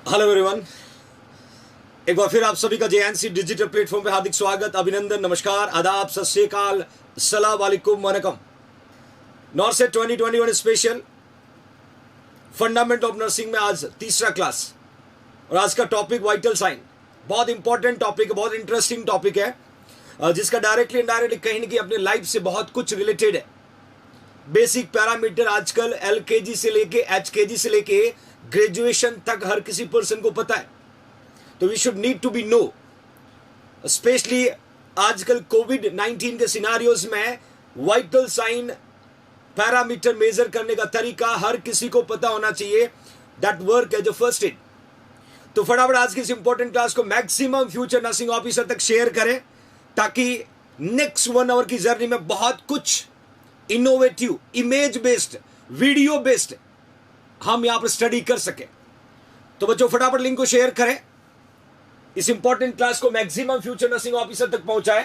Hello everyone, एक बार फिर आप सभी का जेएनसी डिजिटल प्लेटफॉर्म पे हार्दिक स्वागत, अभिनंदन, नमस्कार, आदाब, सत श्री अकाल, अस्सलाम वालेकुम, vanakkam. नॉर्सेट 2021 special fundament of nursing में आज तीसरा क्लास और आज का टॉपिक वाइटल साइन। बहुत इंपॉर्टेंट टॉपिक है, बहुत इंटरेस्टिंग टॉपिक है जिसका डायरेक्टली इनडायरेक्टली कहीं ना कहीं अपने लाइफ से बहुत कुछ रिलेटेड है। बेसिक पैरामीटर आजकल एलकेजी से लेके एचकेजी से लेके ग्रेजुएशन तक हर किसी पर्सन को पता है, तो we should need to be know. Specially आजकल कोविड-19 के सिनारियोज में वाइटल साइन पैरामीटर मेजर करने का तरीका हर किसी को पता होना चाहिए। That work as a first aid. तो फटाफट आज की इस इंपॉर्टेंट क्लास को मैक्सिमम फ्यूचर नर्सिंग ऑफिसर तक शेयर करें ताकि नेक्स्ट 1 आवर की जर्नी में बहुत कुछ innovative, image based, video based हम यहां पर स्टडी कर सके। तो बच्चों फटाफट लिंक को शेयर करें, इस इंपॉर्टेंट क्लास को मैक्सिमम फ्यूचर नर्सिंग ऑफिसर तक पहुंचाएं।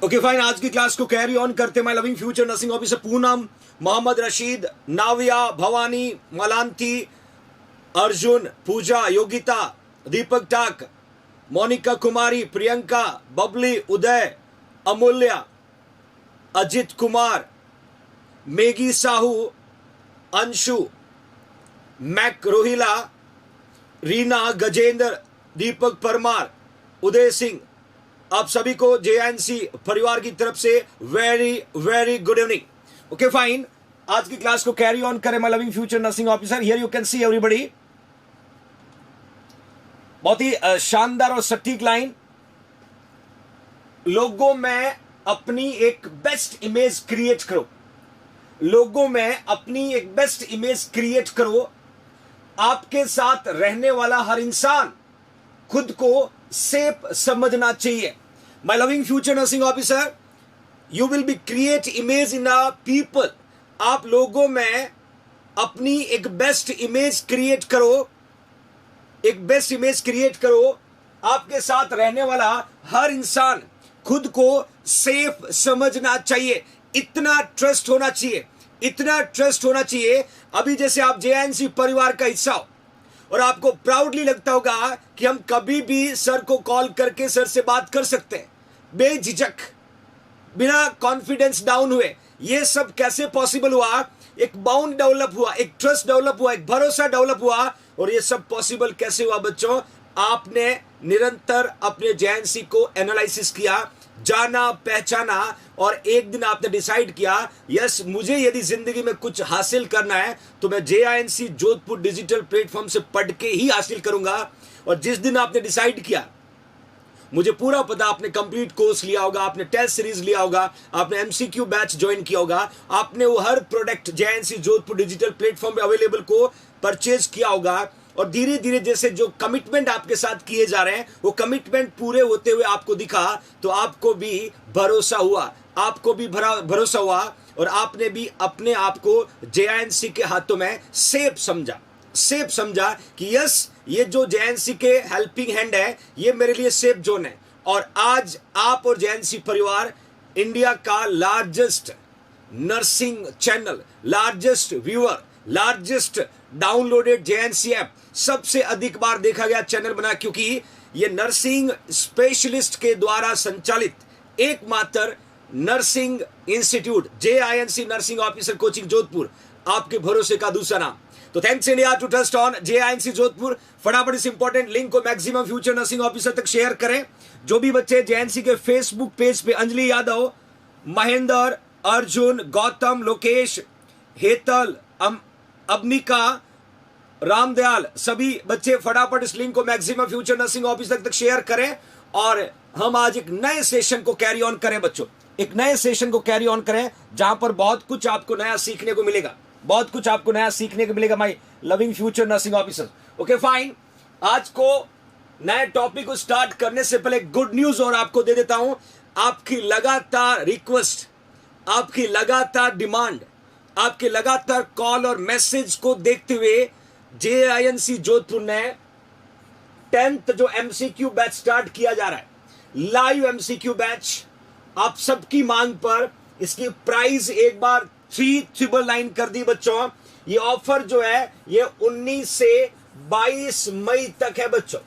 ओके फाइन, आज की क्लास को कैरी ऑन करते my loving future nursing officer Poonam, Mohammad Rashid, Naviya, Bhavani, Malanti, Arjun, Pooja, Yogita, Deepak Tak, Monika Kumari, Priyanka, Babli, Uday, Amulya, Ajit Kumar, Megi Sahu, Anshu, Mak Rohila, Reena, Gajendra, Deepak Parmar, Uday Singh, आप सभी को जेएनसी परिवार की तरफ से very very good evening. Okay fine, आज की क्लास को कैरी ऑन करें my loving future nursing officer. Here you can C everybody, बहुत ही शानदार और सटीक लाइन। लोगों में अपनी एक बेस्ट इमेज क्रिएट करो, लोगों में अपनी एक बेस्ट इमेज क्रिएट करो। आपके साथ रहने वाला हर इंसान खुद को सेफ समझना चाहिए। My loving future nursing officer, you will be create image in a people. आप लोगों में अपनी एक बेस्ट इमेज क्रिएट करो, एक बेस्ट इमेज क्रिएट करो। आपके साथ रहने वाला हर इंसान खुद को सेफ समझना चाहिए। इतना ट्रस्ट होना चाहिए, इतना ट्रस्ट होना चाहिए। अभी जैसे आप जेएनसी परिवार का हिस्सा हो और आपको प्राउडली लगता होगा कि हम कभी भी सर को कॉल करके सर से बात कर सकते हैं बेझिझक, बिना कॉन्फिडेंस डाउन हुए। ये सब कैसे पॉसिबल हुआ? एक बाउंड डेवलप हुआ, एक ट्रस्ट डेवलप हुआ, एक भरोसा डेवलप हुआ। और ये सब पॉसिबल कैसे हुआ बच्चों? आपने निरंतर अपने जेएनसी को एनालिसिस किया, जाना, पहचाना और एक दिन आपने डिसाइड किया, यस मुझे यदि जिंदगी में कुछ हासिल करना है तो मैं जेएनसी जोधपुर डिजिटल प्लेटफॉर्म से पढ़ के ही हासिल करूंगा। और जिस दिन आपने डिसाइड किया, मुझे पूरा पता, आपने कंप्लीट कोर्स लिया होगा, आपने टेस्ट सीरीज लिया होगा, आपने एमसीक्यू बैच ज्वाइन किया होगा, आपने वो हर product JNC Jodhpur digital platform पे अवेलेबल को परचेज किया होगा। और धीरे धीरे जैसे जो कमिटमेंट आपके साथ किए जा रहे हैं वो कमिटमेंट पूरे होते हुए आपको दिखा, तो आपको भी भरोसा हुआ, आपको भी भरोसा हुआ और आपने भी अपने आप को जेएनसी के हाथों में सेफ समझा कि यस ये जो जेएनसी के हेल्पिंग हैंड है ये मेरे लिए सेफ जोन है। और आज आप और जेएनसी परिवार इंडिया का largest nursing channel, largest viewer, largest downloaded JNC app, सबसे अधिक बार देखा गया चैनल बना, क्योंकि ये नर्सिंग स्पेशलिस्ट के द्वारा संचालित एकमात्र nursing institute JINC nursing officer coaching Jodhpur, आपके भरोसे का दूसरा नाम। तो thanks India to trust on JINC Jodhpur. फटाफट इस इंपॉर्टेंट लिंक को मैक्सिमम फ्यूचर नर्सिंग ऑफिसर तक शेयर करें। जो भी बच्चे जेएनसी के फेसबुक पेज पे अंजलि यादव, महेंद्र, अर्जुन, गौतम, लोकेश, हेतल, अबनिका, रामदयाल, सभी बच्चे फटाफट इस लिंक को मैक्सिमम फ्यूचर नर्सिंग ऑफिसर तक शेयर करें। और हम आज एक नए सेशन को कैरी ऑन करें बच्चों, एक नए सेशन को कैरी ऑन करें जहां पर बहुत कुछ आपको नया सीखने को मिलेगा, बहुत कुछ आपको नया सीखने को मिलेगा my loving future nursing officer. Okay fine, आज को नए टॉपिक को स्टार्ट करने से पहले गुड न्यूज और आपको दे देता हूं। आपकी लगातार रिक्वेस्ट, आपकी लगातार डिमांड, आपके लगातार कॉल और मैसेज को देखते हुए जेआईएनसी जोधपुर ने 10th जो एमसीक्यू बैच स्टार्ट किया जा रहा है, लाइव एमसीक्यू बैच आप सबकी मांग पर, इसकी प्राइस एक बार 3999 कर दी बच्चों। ये ऑफर जो है ये 19 से 22 मई तक है बच्चों,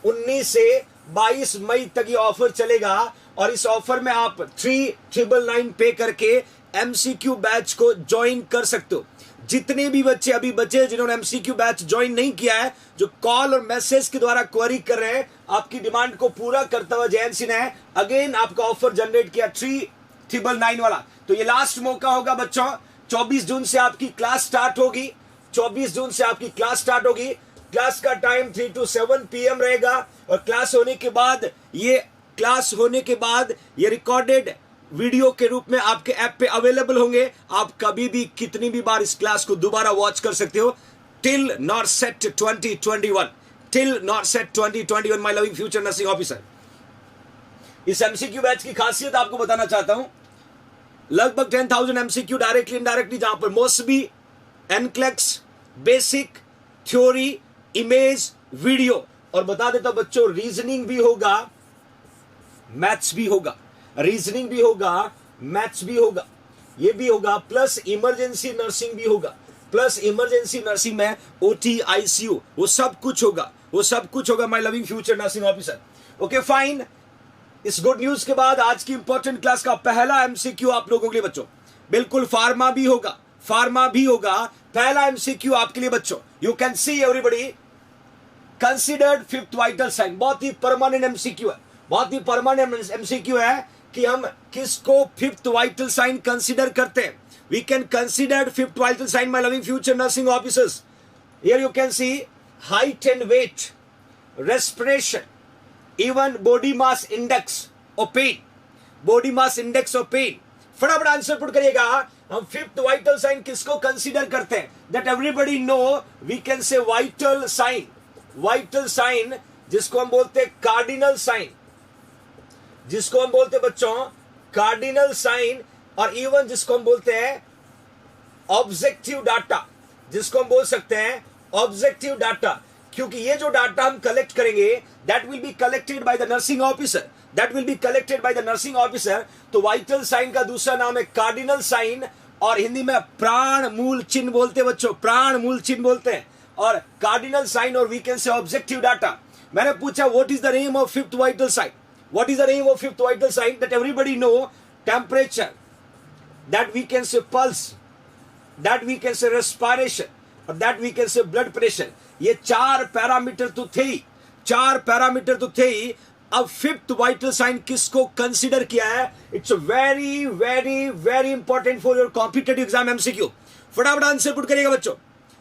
19 से 22 मई तक ये ऑफर चलेगा। और इस ऑफर में आप 3999 पे करके एमसीक्यू बैच को ज्वाइन कर सकते हो। जितने भी बच्चे अभी बचे जिन्होंने एमसीक्यू बैच ज्वाइन नहीं किया है, जो कॉल और मैसेज के द्वारा क्वेरी कर रहे हैं, आपकी डिमांड को पूरा करता हुआ जयंत सिंह है अगेन आपका ऑफर जनरेट किया 3999 वाला। तो ये लास्ट मौका होगा बच्चों। 24 जून से आपकी क्लास स्टार्ट होगी, 24 जून से आपकी क्लास स्टार्ट होगी। क्लास का टाइम 3 to 7 PM रहेगा। और क्लास होने के बाद ये रिकॉर्डेड वीडियो के रूप में आपके ऐप पे अवेलेबल होंगे। आप कभी भी कितनी भी बार इस क्लास को दोबारा वॉच कर सकते हो। Till नॉर्सेट 2021, till नॉर्सेट 2021 my loving future nursing officer. इस एमसीक्यू बैच की खासियत आपको बताना चाहता हूं। लगभग 10,000 एमसीक्यू डायरेक्टली इनडायरेक्टली, जहां पर mostly NCLEX, basic, theory, image, video, और बता देता हूं बच्चों रीजनिंग भी होगा, मैथ्स भी होगा, रीजनिंग भी होगा, मैथ्स भी होगा, ये भी होगा, प्लस इमरजेंसी नर्सिंग भी होगा, प्लस इमरजेंसी नर्सिंग में ओटी, आईसीयू, वो सब कुछ होगा, वो सब कुछ होगा my loving future nursing officer. Okay fine. इस गुड न्यूज के बाद आज की इंपॉर्टेंट क्लास का पहला एमसीक्यू आप लोगों के लिए बच्चों, बिल्कुल फार्मा भी होगा, फार्मा भी होगा। पहला एमसीक्यू आपके लिए बच्चों, you can see everybody, considered fifth vital sign. बहुत ही परमानेंट एमसीक्यू है, बहुत ही परमानेंट एमसीक्यू है कि हम किसको फिफ्थ वाइटल साइन कंसिडर करते हैं। We can consider fifth vital sign my loving future nursing officers. Here you can see height and weight, respiration, even body mass index और पेन, बॉडी मास इंडेक्स और pain. फटाफट answer put करिएगा। हम fifth vital sign किसको consider करते हैं? That everybody know, we can say vital sign, vital sign जिसको हम बोलते हैं कार्डिनल साइन, जिसको हम बोलते हैं बच्चों कार्डिनल साइन, और इवन जिसको हम बोलते हैं ऑब्जेक्टिव डाटा, जिसको हम बोल सकते हैं ऑब्जेक्टिव डाटा। क्योंकि ये जो डाटा हम कलेक्ट करेंगे that will be collected by the nursing officer, that will be collected by the nursing officer. तो वाइटल साइन का दूसरा नाम है कार्डिनल साइन, और हिंदी में प्राण मूल चिन्ह बोलते हैं बच्चों, प्राण मूल चिन्ह बोलते हैं, और कार्डिनल साइन और we can say objective data. मैंने पूछा what is the name of fifth vital sign, what is the name of fifth vital sign? That everybody know, temperature, that we can say pulse, that we can say respiration, or that we can say blood pressure. ये चार parameter तो थे ही, चार parameter तो थे ही। अब fifth vital sign किसको consider किया है? It's very very very important for your competitive exam MCQ. फटाफट आंसर पुट करिएगा बच्चों।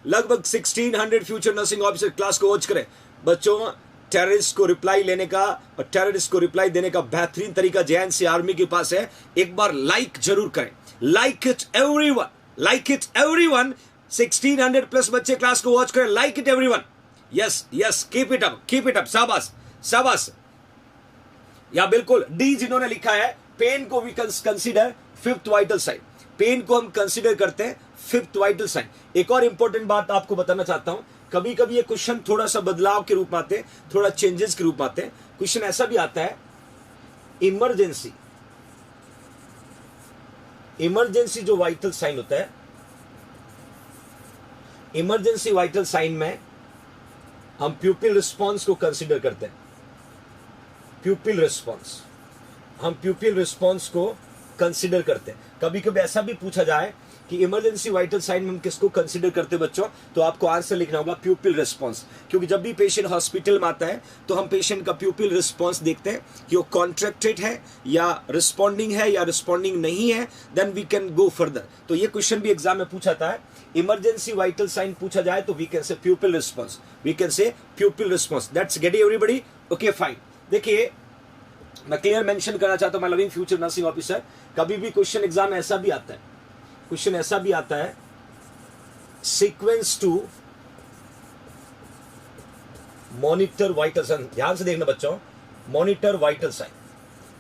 लगभग 1600 फ्यूचर नर्सिंग ऑफिसर क्लास को वॉच करें बच्चों। टेररिस्ट को रिप्लाई लेने का और टेररिस्ट को रिप्लाई देने का बेहतरीन तरीका जैन सी आर्मी के पास है। एक बार लाइक जरूर करें, like it everyone, like it everyone. 1600 plus बच्चे क्लास को वॉच करें, like it everyone. Yes yes, keep it up, keep it up, शाबाश शाबाश। या बिल्कुल डी जिन्होंने लिखा है, पेन को we consider fifth vital sign, pain को हम कंसीडर करते हैं फिफ्थ वाइटल साइन। एक और इंपॉर्टेंट बात आपको बताना चाहता हूं, कभी कभी ये क्वेश्चन थोड़ा सा बदलाव के रूप में आते हैं, थोड़ा चेंजेस के रूप में आते हैं। क्वेश्चन ऐसा भी आता है, इमरजेंसी, इमरजेंसी जो वाइटल साइन होता है, इमरजेंसी वाइटल साइन में हम प्यूपिल रिस्पॉन्स को कंसीडर करते हैं। प्यूपिल रिस्पॉन्स, हम प्यूपिल रिस्पॉन्स को कंसीडर करते हैं। कभी कभी ऐसा भी पूछा जाए कि इमरजेंसी वाइटल साइन में हम किसको कंसीडर करते हैं बच्चों, तो आपको आंसर लिखना होगा प्यूपिल रिस्पॉन्स। क्योंकि जब भी पेशेंट हॉस्पिटल में आता है तो हम पेशेंट का प्यूपिल रिस्पॉन्स देखते हैं कि वो कॉन्ट्रैक्टेड है या रिस्पॉन्डिंग है या रिस्पॉन्डिंग नहीं है, then we can go further. तो ये क्वेश्चन भी एग्जाम में पूछा था, इमरजेंसी वाइटल साइन पूछा जाए तो we can say pupil response, we can say pupil response. That's get everybody, okay fine. देखिए मैं क्लियर मेंशन करना चाहता हूं my loving future nursing officer, कभी भी क्वेश्चन एग्जाम में ऐसा भी आता है, क्वेश्चन ऐसा भी आता है, sequence to monitor vital sign. ध्यान से देखना बच्चों, मॉनिटर वाइटल साइन,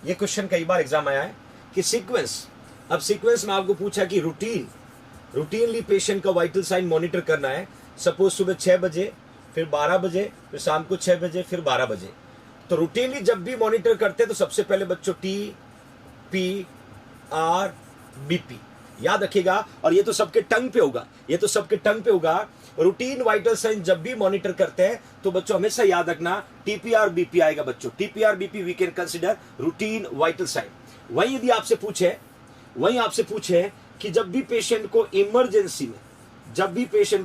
ये क्वेश्चन कई बार एग्जाम आया है कि सीक्वेंस, अब सीक्वेंस में आपको पूछा कि रूटीनली पेशेंट का वाइटल साइन मॉनिटर करना है। सपोज सुबह 6 बजे, फिर 12 बजे, फिर शाम को 6 बजे, फिर 12 बजे। तो रूटीनली जब भी मॉनिटर करते हैं तो सबसे पहले बच्चों TPR BP याद रखिएगा, और ये तो सबके टंग पे होगा, ये तो सबके टंग पे होगा। रूटीन वाइटल साइन जब भी मॉनिटर करते हैं तो बच्चों हमेशा याद रखना TPR BP आएगा बच्चों। TPR BP we can consider routine vital sign. वहीं यदि आपसे पूछे कि जब भी पेशेंट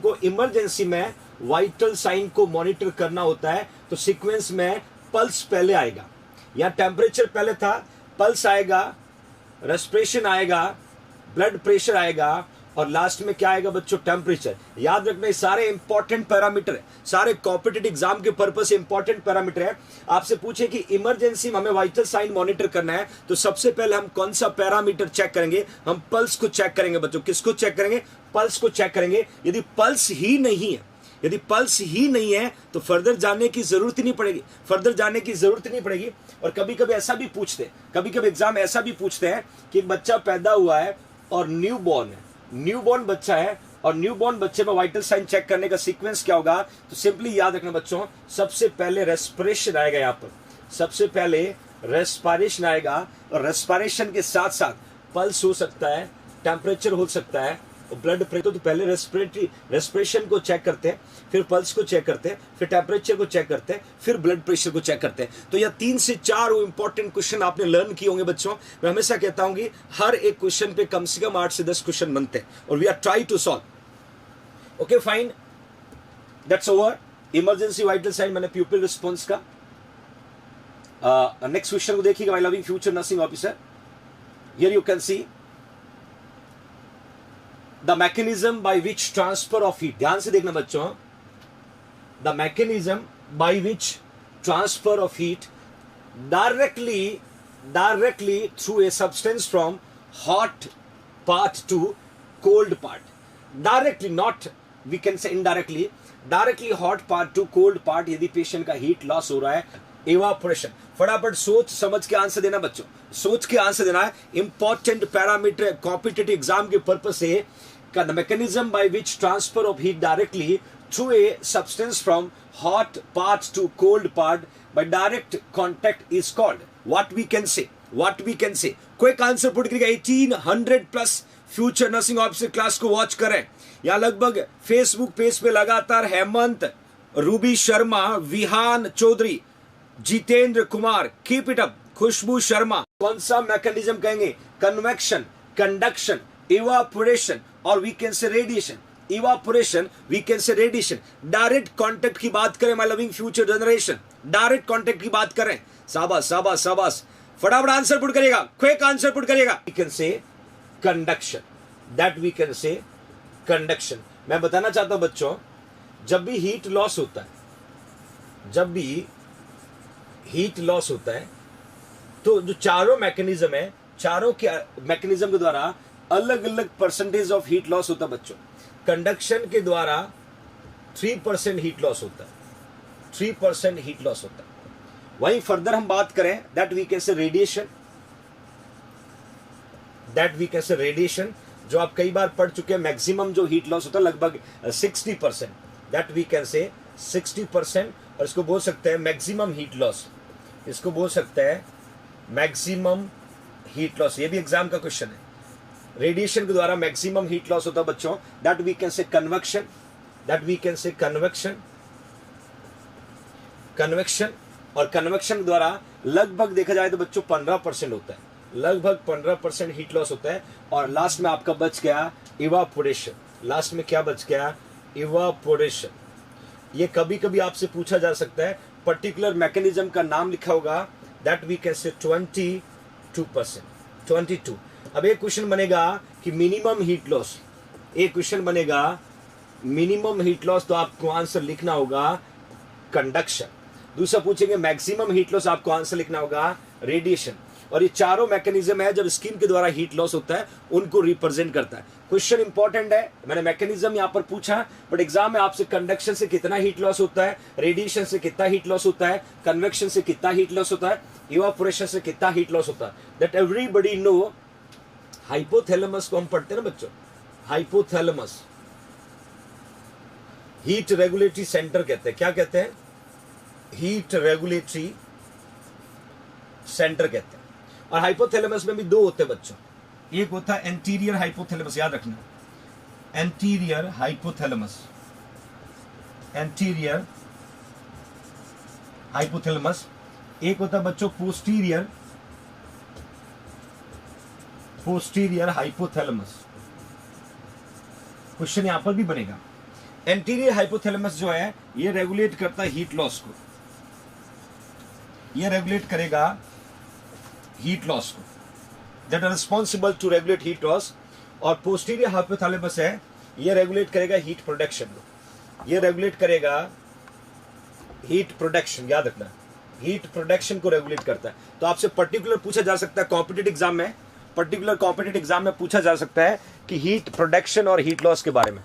को इमरजेंसी में वाइटल साइन को मॉनिटर करना होता है तो सीक्वेंस में पल्स पहले आएगा, या टेम्परेचर पहले था, पल्स आएगा, रेस्पिरेशन आएगा, ब्लड प्रेशर आएगा, और लास्ट में क्या आएगा बच्चों? टेम्परेचर। याद रखना ये सारे इंपॉर्टेंट पैरामीटर है, सारे कॉम्पिटिटिव एग्जाम के पर्पस से इंपॉर्टेंट पैरामीटर है। आपसे पूछे कि इमरजेंसी में हमें वाइटल साइन मॉनिटर करना है तो सबसे पहले हम कौन सा पैरामीटर चेक करेंगे? हम पल्स को चेक करेंगे बच्चों। किसको चेक करेंगे? पल्स को चेक करेंगे। यदि पल्स ही नहीं है तो फर्दर जाने की जरूरत ही नहीं पड़ेगी। और कभी कभी ऐसा भी पूछते हैं, कभी एग्जाम ऐसा भी पूछते हैं कि एक बच्चा पैदा हुआ है और न्यूबॉर्न बच्चा है, और न्यूबॉर्न बच्चे में वाइटल साइन चेक करने का सीक्वेंस क्या होगा? तो सिंपली याद रखना बच्चों, सबसे पहले रेस्पिरेशन आएगा। यहाँ पर सबसे पहले रेस्पिरेशन आएगा, और रेस्पिरेशन के साथ साथ पल्स हो सकता है, टेम्परेचर हो सकता है, ब्लड प्रेशर। तो पहले रेस्पिरेशन को चेक करते हैं, फिर पल्स को चेक करते हैं, फिर टेम्परेचर को चेक करते हैं, फिर ब्लड प्रेशर को चेक करते हैं। तो यह 3 से 4 इंपॉर्टेंट क्वेश्चन आपने लर्न किए होंगे बच्चों। मैं हमेशा कहता हूं कि हर एक क्वेश्चन पे कम से कम 8 से 10 क्वेश्चन बनते हैं, और we are try to solve. Okay fine, that's over. Emergency vital sign मैंने प्यूपिल रिस्पॉन्स का। नेक्स्ट क्वेश्चन को देखिएगा, my loving future nursing officer. Here you can see the mechanism by which transfer of heat, ध्यान से देखना बच्चों, the mechanism by which transfer of heat directly through a substance from hot part to cold part, directly, not we can say indirectly, directly hot part to cold part। यदि patient का heat loss हो रहा है, evaporation. फटाफट सोच समझ के answer देना बच्चों, सोच के आंसर देना है। इंपॉर्टेंट पैरामीटर कॉम्पिटिटिव एग्जाम के पर्पस से का the mechanism by which transfer of heat directly through a substance from hot part to cold part by direct contact is called what we can say. Quick answer put करिएगा। 1800 plus future nursing officer class को watch करें। यहाँ लगभग Facebook page पे लगातार Hemant, Ruby Sharma, Vihan Chaudhary, Jitendra Kumar, keep it up, Khushboo Sharma. कौन सा mechanism कहेंगे? कन्वेक्शन, कंडक्शन, इवापोरेशन, और we can say radiation. Evaporation, we can say radiation. Direct contact की बात करें, my loving future generation, direct contact की बात करें। शाबाश, फटाफट आंसर पुट करिएगा, क्विक आंसर पुट करिएगा। We can say conduction, that we can say conduction. मैं बताना चाहता हूं बच्चों, जब भी हीट लॉस होता है तो जो चारों मैकेनिज्म है, चारों के मैकेनिज्म के द्वारा अलग अलग परसेंटेज ऑफ हीट लॉस होता है बच्चों। कंडक्शन के द्वारा 3% हीट लॉस होता है, 3% हीट लॉस होता है। वहीं फर्दर हम बात करें, that we can say radiation, जो आप कई बार पढ़ चुके हैं। मैक्सिमम जो हीट लॉस होता है लगभग 60%, दैट वी कैन से 60%। और इसको बोल सकते हैं मैक्सिमम हीट लॉस, इसको बोल सकते हैं मैक्सिमम हीट लॉस। ये भी एग्जाम का क्वेश्चन है। रेडिएशन के द्वारा मैक्सिमम हीट लॉस होता है बच्चों, that we can say convection, और कन्वेक्शन के द्वारा लगभग देखा जाए तो बच्चों 15% होता है, लगभग 15% हीट लॉस होता है। और लास्ट में आपका बच गया इवापोरेशन। लास्ट में क्या बच गया? इवापोरेशन। ये कभी कभी आपसे पूछा जा सकता है, पर्टिकुलर मैकेनिज्म का नाम लिखा होगा, दैट वी कैन से 22%, 22। अब एक क्वेश्चन बनेगा कि मिनिमम हीट लॉस, एक क्वेश्चन बनेगा मिनिमम हीट लॉस, तो आपको आंसर लिखना होगा कंडक्शन। दूसरा पूछेंगे मैक्सिमम हीट लॉस, आपको आंसर लिखना होगा रेडिएशन। और ये चारों मैकेनिज्म है जब स्किन के द्वारा हीट लॉस होता है उनको रिप्रेजेंट करता है। क्वेश्चन इंपॉर्टेंट है, मैंने मैकेनिज्म यहां पर पूछा, बट एग्जाम में आपसे कंडक्शन से कितना हीट लॉस होता है, रेडिएशन से कितना हीट लॉस होता है, कन्वेक्शन से कितना हीट लॉस होता है, इवापोरेशन से कितना हीट लॉस होता है, दैट एवरीबडी नो। हाइपोथैलेमस को हम पढ़ते हैं ना बच्चों, हाइपोथैलेमस हीट रेगुलेटरी सेंटर कहते हैं। क्या कहते हैं? हीट रेगुलेटरी सेंटर कहते हैं। और हाइपोथैलेमस में भी दो होते हैं बच्चों, एक होता है एंटीरियर हाइपोथैलेमस, याद रखना, एंटीरियर हाइपोथैलेमस, एंटीरियर हाइपोथैलेमस। एक होता है बच्चों पोस्टीरियर, पोस्टीरियर हाइपोथैलेमस। क्वेश्चन यहां पर भी बनेगा। एंटीरियर हाइपोथैलेमस जो है ये रेगुलेट करता है हीट लॉस को, ये रेगुलेट करेगा हीट लॉस को, that are responsible to regulate heat loss. और पोस्टीरियर हाइपोथैलेमस है ये रेगुलेट करेगा हीट प्रोडक्शन को, ये रेगुलेट करेगा हीट प्रोडक्शन, याद रखना, हीट प्रोडक्शन को रेगुलेट करता है। तो आपसे पर्टिकुलर पूछा जा सकता है कॉम्पिटिटिव एग्जाम में, पर्टिकुलर कॉम्पिटिटिव एग्जाम में पूछा जा सकता है कि हीट प्रोडक्शन और हीट लॉस के बारे में,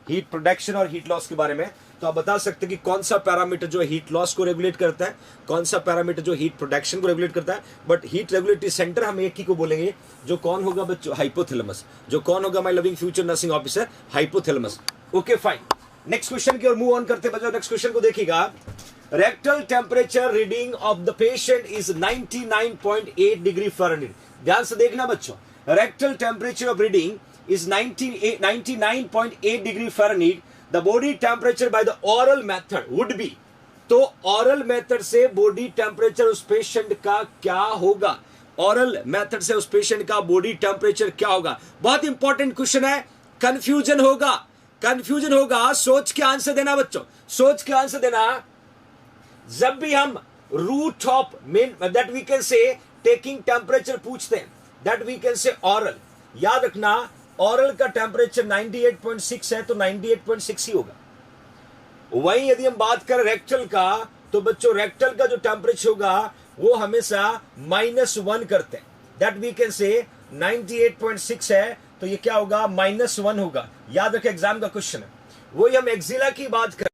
हीट प्रोडक्शन और हीट लॉस के बारे में। तो आप बता सकते हैं कि कौन सा पैरामीटर जो हीट लॉस को रेगुलेट करता है, कौन सा पैरामीटर जो हीट प्रोडक्शन को रेगुलेट करता है। बट हीट रेगुलेटरी सेंटर हम एक ही को बोलेंगे, जो कौन होगा बच्चों, हाइपोथैलेमस। जो कौन होगा my loving future nursing officer, hypothalamus. Okay fine, next question की ओर मूव ऑन करते बच्चों। नेक्स्ट क्वेश्चन को देखिएगा, rectal temperature reading of the patient is 99.8 degree Fahrenheit. ध्यान से देखना बच्चों, rectal temperature of reading is 99.8 degree Fahrenheit. The body temperature by the oral method would be, तो oral method से body temperature उस patient का क्या होगा, oral method से उस patient का body temperature क्या होगा। बहुत इंपॉर्टेंट क्वेश्चन है, कंफ्यूजन होगा, कंफ्यूजन होगा, सोच के आंसर देना बच्चों, सोच के आंसर देना। जब भी हम route of main that we can say taking temperature पूछते हैं, दैट वी कैन से ऑरल, याद रखना ऑरल का टेम्परेचर 98.6 है तो 98.6 ही होगा। वहीं यदि हम बात करें रेक्टल का, तो बच्चों रेक्टल का जो टेम्परेचर होगा वो हमेशा -1 करते हैं, दैट वी कैन से 98.6 है तो ये क्या होगा, -1 होगा। याद रखें एग्जाम का क्वेश्चन है। वही हम एक्सिला की बात करें,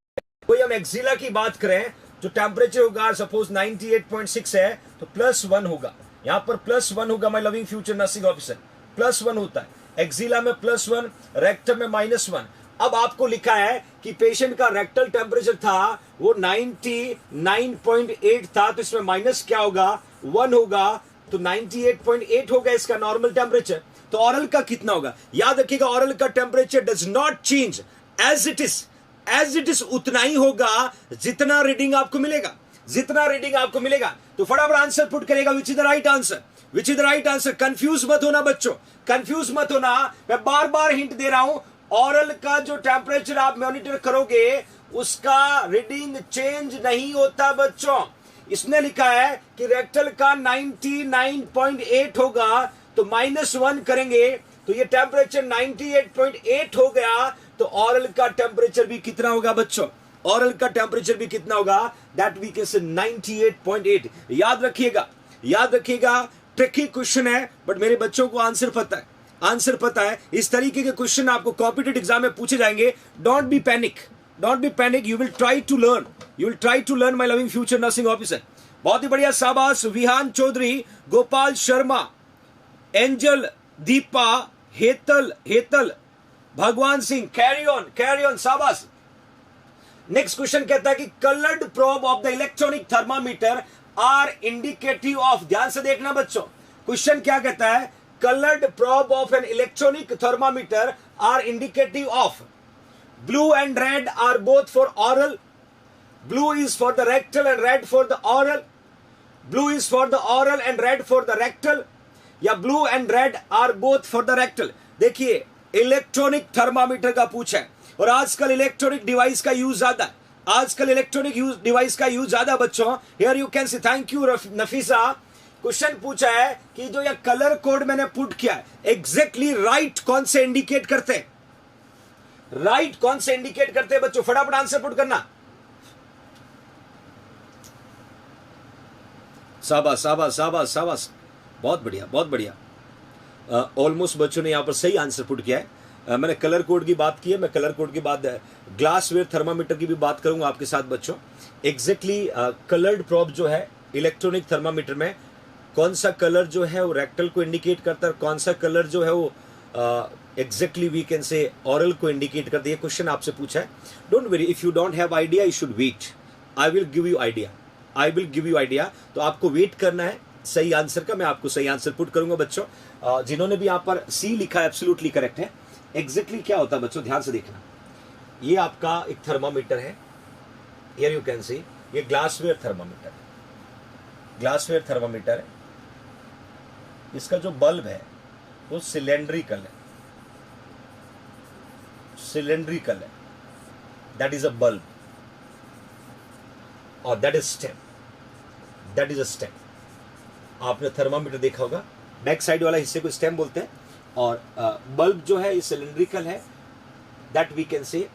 वही हम एक्सिला की बात करें, जो टेम्परेचर होगा सपोज 98.6 है तो +1 होगा, यहां पर +1 होगा my loving future nursing officer, +1 होता है। एक्सिला में +1, रेक्टम में -1। अब आपको लिखा है कि पेशेंट का रेक्टल टेम्परेचर था वो 99.8 था, तो इसमें माइनस क्या होगा, 1 होगा, तो 98.8 होगा इसका नॉर्मल टेम्परेचर। तो ऑरल का कितना होगा, याद रखिएगा ऑरल का temperature does not change, as it is, as it is उतना ही होगा जितना रीडिंग आपको मिलेगा, जितना रीडिंग आपको मिलेगा। तो फटाफट आंसर पुट करेगा, which is the right answer, which is the right answer. Confuse मत होना बच्चों, कंफ्यूज मत होना, मैं बार बार हिंट दे रहा हूं, ऑरल का जो टेम्परेचर आप मॉनिटर करोगे उसका रीडिंग चेंज नहीं होता बच्चों। इसने लिखा है कि रेक्टल का 99.8 होगा तो -1 करेंगे तो ये टेम्परेचर 98.8 हो गया, तो ऑरल का टेम्परेचर भी कितना होगा बच्चों, ऑरल का टेम्परेचर भी कितना होगा, दैट वी कैन से 98.8। याद रखिएगा, याद रखिएगा, ट्रिकी क्वेश्चन है बट मेरे बच्चों को आंसर पता है, आंसर पता है। इस तरीके के क्वेश्चन आपको कॉम्पिटिटिव एग्जाम में पूछे जाएंगे। Don't be panic, don't be panic, you will try to learn, you will try to learn my loving future nursing officer. बहुत ही बढ़िया, शाबाश। Vihan Chaudhary, Gopal Sharma, Angel, Deepa, Hetal, Bhagwan Singh, carry on, शाबाश। नेक्स्ट क्वेश्चन कहता है कि coloured probe of the electronic thermometer are indicative of, ध्यान से देखना बच्चों, क्वेश्चन क्या कहता है, colored probe of an electronic thermometer are indicative of, blue and red are both for oral, blue is for the rectal and red for the oral, blue is for the oral and red for the rectal, या blue and red are both for the rectal। देखिए electronic thermometer का पूछा है, और आजकल electronic device का use ज्यादा है, आजकल इलेक्ट्रॉनिक डिवाइस का यूज ज्यादा बच्चों। Here you can say thank you Nafisa. Question पूछा है कि जो ये कलर कोड मैंने पुट किया है एग्जैक्टली राइट कौन से इंडिकेट करते हैं, राइट कौन से इंडिकेट करते हैं बच्चों, फटाफट आंसर पुट करना। शाबाश शाबाश शाबाश शाबाश, बहुत बढ़िया बहुत बढ़िया। ऑलमोस्ट बच्चों ने यहां पर सही आंसर पुट किया है। मैंने कलर कोड की बात की है, मैं कलर कोड के बाद ग्लासवेयर थर्मामीटर की भी बात करूंगा आपके साथ बच्चों। एग्जैक्टली कलर्ड प्रोब जो है इलेक्ट्रॉनिक थर्मामीटर में, कौन सा कलर जो है वो रेक्टल को इंडिकेट करता है, कौन सा कलर जो है वो एग्जैक्टली वी कैन से ऑरल को इंडिकेट करता है। ये क्वेश्चन आपसे पूछा है। Don't worry, if you don't have idea you should wait, I will give you idea, I will give you idea. तो आपको वेट करना है, सही आंसर का मैं आपको सही आंसर पुट करूंगा बच्चों। जिन्होंने भी यहां पर सी लिखा है एब्सोल्युटली करेक्ट है। एग्जैक्टली क्या होता है बच्चों, ध्यान से देखना। ये आपका एक थर्मामीटर है, हियर यू कैन सी, ये ग्लासवेयर थर्मामीटर है, ग्लासवेयर थर्मामीटर है। इसका जो बल्ब है वो सिलेंड्रिकल है, सिलेंड्रिकल है, दैट इज अ बल्ब और that is stem, that is a stem. आपने थर्मामीटर देखा होगा, बैक साइड वाला हिस्से को स्टेम बोलते हैं, और बल्ब जो है ये सिलेंड्रिकल है, that we can say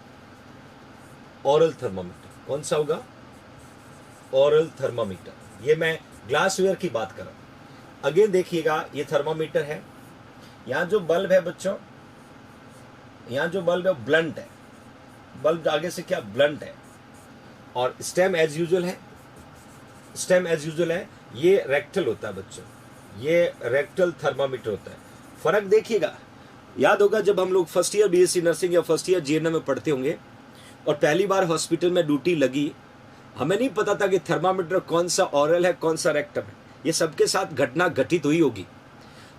oral thermometer. कौन सा होगा? Oral thermometer. ये मैं ग्लासवेयर की बात कर रहा हूं। अगेन देखिएगा, ये थर्मामीटर है, यहां जो बल्ब है बच्चों, यहां जो बल्ब है ब्लंट है, बल्ब आगे से क्या ब्लंट है, और स्टेम एज यूजुअल है, स्टेम एज यूजुअल है। ये रेक्टल होता है बच्चों, ये रेक्टल थर्मामीटर होता है। फर्क देखिएगा, याद होगा जब हम लोग फर्स्ट ईयर बीएससी नर्सिंग या फर्स्ट ईयर जीएनएम में पढ़ते होंगे और पहली बार हॉस्पिटल में ड्यूटी लगी, हमें नहीं पता था कि थर्मामीटर कौन सा ऑरल है कौन सा रेक्टम है। ये सबके साथ घटना घटित हुई होगी।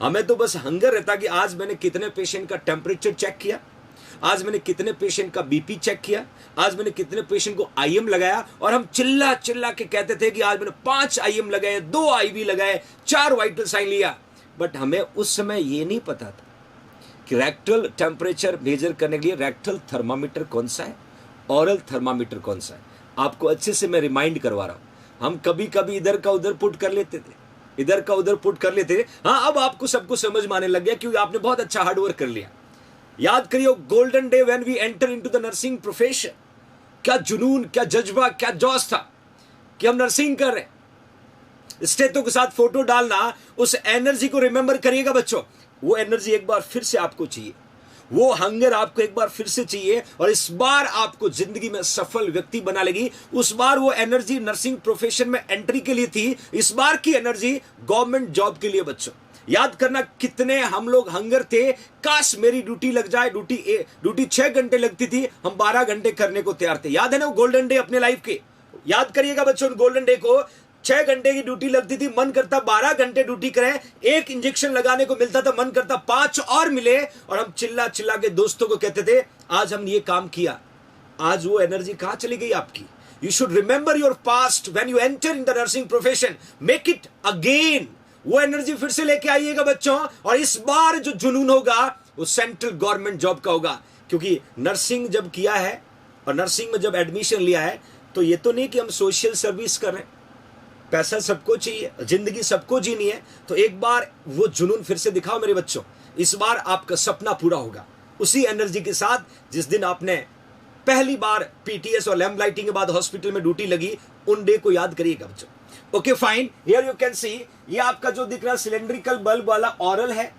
हमें तो बस हंगर रहता कि आज मैंने कितने पेशेंट का टेम्परेचर चेक किया, आज मैंने कितने पेशेंट का बीपी चेक किया, आज मैंने कितने पेशेंट को आईएम लगाया, और हम चिल्ला चिल्ला के कहते थे कि आज मैंने 5 आईएम लगाए, 2 आईवी लगाए, 4 वाइटल साइन लिया। बट हमें उस समय ये नहीं पता था कि रेक्टल टेम्परेचर मेजर करने के लिए रेक्टल थर्मामीटर कौन सा है, ऑरल थर्मामीटर कौन सा है। आपको अच्छे से मैं रिमाइंड करवा रहा हूं। हम कभी कभी इधर का उधर पुट कर लेते थे, इधर का उधर पुट कर लेते थे। हाँ, अब आपको सबको समझ में आने लग गया क्योंकि आपने बहुत अच्छा हार्डवर्क कर लिया। याद करिए golden day when we enter into the nursing profession, क्या जुनून, क्या जज्बा, क्या जोश था कि हम नर्सिंग कर रहे हैं। स्टेथो के साथ फोटो डालना, उस एनर्जी को रिमेंबर करिएगा बच्चों। वो एनर्जी एक बार फिर से आपको चाहिए, वो हंगर आपको एक बार फिर से चाहिए, और इस बार आपको जिंदगी में सफल व्यक्ति बना लेगी। उस बार वो एनर्जी नर्सिंग प्रोफेशन में एंट्री के लिए थी, इस बार की एनर्जी गवर्नमेंट जॉब के लिए बच्चों। याद करना कितने हम लोग हंगर थे, काश मेरी ड्यूटी लग जाए। ड्यूटी 6 घंटे लगती थी, हम 12 घंटे करने को तैयार थे। याद है ना वो गोल्डन डे अपने लाइफ के? याद करिएगा बच्चों, गोल्डन डे को 6 घंटे की ड्यूटी लगती थी, मन करता 12 घंटे ड्यूटी करें। एक इंजेक्शन लगाने को मिलता था, मन करता 5 और मिले, और हम चिल्ला चिल्ला के दोस्तों को कहते थे आज हमने ये काम किया। आज वो एनर्जी कहां चली गई आपकी? You should remember your past when you enter in the nursing profession, make it again. वो एनर्जी फिर से लेके आइएगा बच्चों, और इस बार जो जुनून होगा वो सेंट्रल गवर्नमेंट जॉब का होगा। क्योंकि नर्सिंग जब किया है और नर्सिंग में जब एडमिशन लिया है, तो ये तो नहीं कि हम सोशल सर्विस कर रहे हैं। पैसा सबको चाहिए, जिंदगी सबको जीनी है, तो एक बार वो जुनून फिर से दिखाओ मेरे बच्चों। इस बार आपका सपना पूरा होगा उसी एनर्जी के साथ जिस दिन आपने पहली बार पीटीएस और लैम्प लाइटिंग के बाद हॉस्पिटल में ड्यूटी लगी। उन डे को याद करिएगा बच्चों। Okay fine, here you can सी, ये आपका जो दिख रहा है सिलेंड्रिकल बल्ब वाला ऑरल है,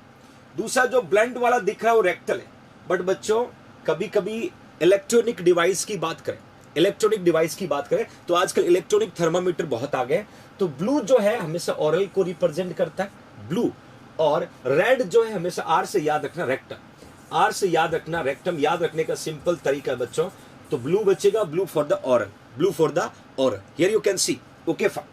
दूसरा जो ब्लंट वाला दिख रहा है वो रेक्टल है। बट बच्चों कभी कभी इलेक्ट्रॉनिक डिवाइस की बात करें, इलेक्ट्रॉनिक डिवाइस की बात करें तो आजकल इलेक्ट्रॉनिक थर्मामीटर बहुत आ गए। तो ब्लू जो है हमेशा ऑरल को रिप्रेजेंट करता है, ब्लू, और रेड जो है हमेशा आर से याद रखना रेक्टम, आर से याद रखना रेक्टम। याद रखने का सिंपल तरीका है बच्चों, तो ब्लू बचेगा, blue for the oral, blue for the oral. Here you can see. Okay fine,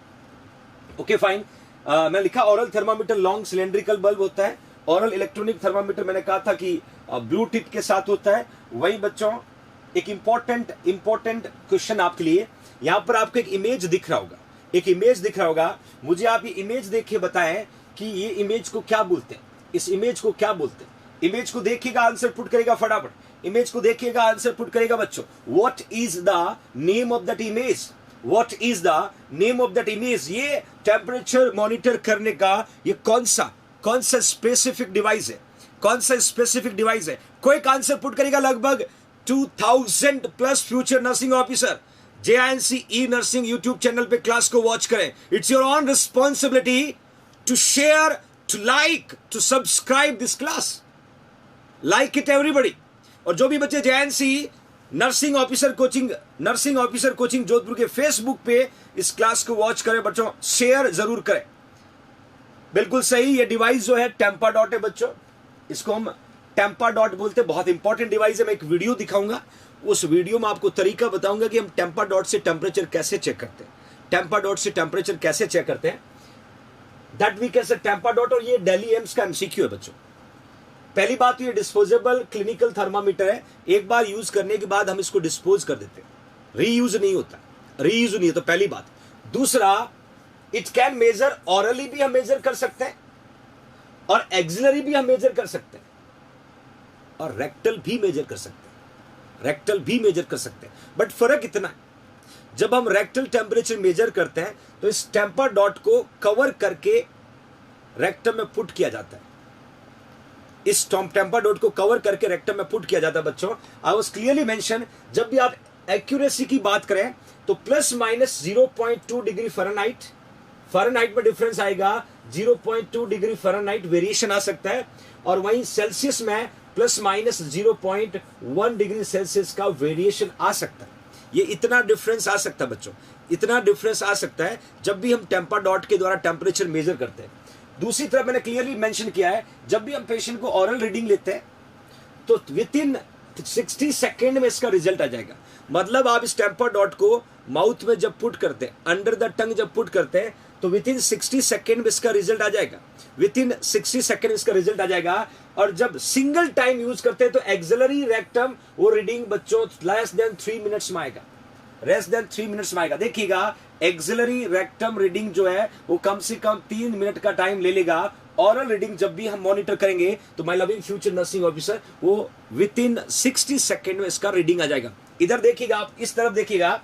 okay fine. मैं लिखा oral thermometer long cylindrical bulb होता है, ऑरल इलेक्ट्रॉनिक थर्मामीटर मैंने कहा था कि ब्लू टिप के साथ होता है। वही बच्चों एक इंपॉर्टेंट क्वेश्चन आपके लिए, यहां पर आपको एक इमेज दिख रहा होगा, एक इमेज दिख रहा होगा। मुझे आप ये इमेज देख के बताएं कि ये इमेज को क्या बोलते हैं, इस इमेज को क्या बोलते हैं। इमेज को देखिएगा, आंसर पुट करेगा फटाफट। इमेज को देखिएगा, आंसर पुट करेगा बच्चों। What is the name of that image? What is the name of that image? ये टेम्परेचर मॉनिटर करने का ये कौन सा स्पेसिफिक डिवाइस है? कौन सा स्पेसिफिक डिवाइस है? कोई आंसर पुट करेगा। लगभग 2000 plus future nursing officer JNC E nursing YouTube channel पे क्लास को वॉच करें। It's your own responsibility to share, to like, to subscribe this class. Like it everybody. और जो भी बच्चे JNC nursing officer coaching Jodhpur के फेसबुक पे इस क्लास को वॉच करें बच्चों, शेयर जरूर करें। बिल्कुल सही, ये डिवाइस जो है टेम्पा डॉट है बच्चों, इसको हम टेम्पा डॉट बोलते हैं। बहुत इंपॉर्टेंट डिवाइस है। मैं एक वीडियो दिखाऊंगा, उस वीडियो में आपको तरीका बताऊंगा कि हम टेम्पा डॉट से टेम्परेचर कैसे चेक करते हैं, टेम्पा डॉट से टेम्परेचर कैसे चेक करते हैं। That we can say Tempa dot. और ये दिल्ली एम्स का एमसीक्यू है बच्चों। पहली बात तो ये डिस्पोजेबल क्लिनिकल थर्मामीटर है, एक बार यूज करने के बाद हम इसको डिस्पोज कर देते हैं, रीयूज नहीं होता, रीयूज नहीं है। तो पहली बात। दूसरा, इट कैन मेजर, ऑरली भी हम मेजर कर सकते हैं और एक्सिलरी भी हम मेजर कर सकते हैं और रेक्टल भी मेजर कर सकते हैं, रेक्टल भी मेजर कर सकते हैं। बट फर्क इतना है, जब हम रेक्टल टेम्परेचर मेजर करते हैं तो इस टेम्पा डॉट को कवर करके रेक्टम में पुट किया जाता है, इस टेम्पा डॉट को कवर करके रेक्टम में पुट किया जाता है बच्चों। आई वाज क्लियरली मेंशन, जब भी आप एक्यूरेसी की बात करें तो plus minus 0.2 degree Fahrenheit, Fahrenheit में डिफरेंस आएगा, 0.2 डिग्री फ़ारेनहाइट वेरिएशन आ सकता है, और वहीं सेल्सियस में प्लस माइनस 0.1 डिग्री सेल्सियस का वेरिएशन आ सकता है। ये इतना डिफरेंस आ सकता है बच्चों, इतना डिफरेंस आ सकता है जब भी हम टेम्पा डॉट के द्वारा टेम्परेचर मेजर करते हैं। दूसरी तरफ मैंने क्लियरली मेंशन किया है, जब भी हम पेशेंट को ऑरल रीडिंग लेते हैं तो विद इन 60 सेकेंड में इसका रिजल्ट आ जाएगा। मतलब आप इस टेम्पा डॉट को माउथ में जब पुट करते हैं, अंडर द टंग जब पुट करते हैं, तो विद इन 60 सेकेंड में इसका रिजल्ट आ जाएगा, विद इन 60 सेकेंड इसका रिजल्ट आ जाएगा। और जब सिंगल टाइम यूज करते हैं तो एक्सिलरी रेक्टम वो रीडिंग बच्चों लेस देन 3 मिनट्स में आएगा, लेस देन 3 मिनट्स में आएगा। देखिएगा, एक्सिलरी रेक्टम रीडिंग जो है वो कम से कम 3 मिनट का टाइम ले लेगा। ऑरल रीडिंग जब भी हम मॉनिटर करेंगे तो my loving future nursing officer, वो विद इन 60 सेकेंड में इसका रीडिंग आ जाएगा। इधर देखिएगा, आप इस तरफ देखिएगा,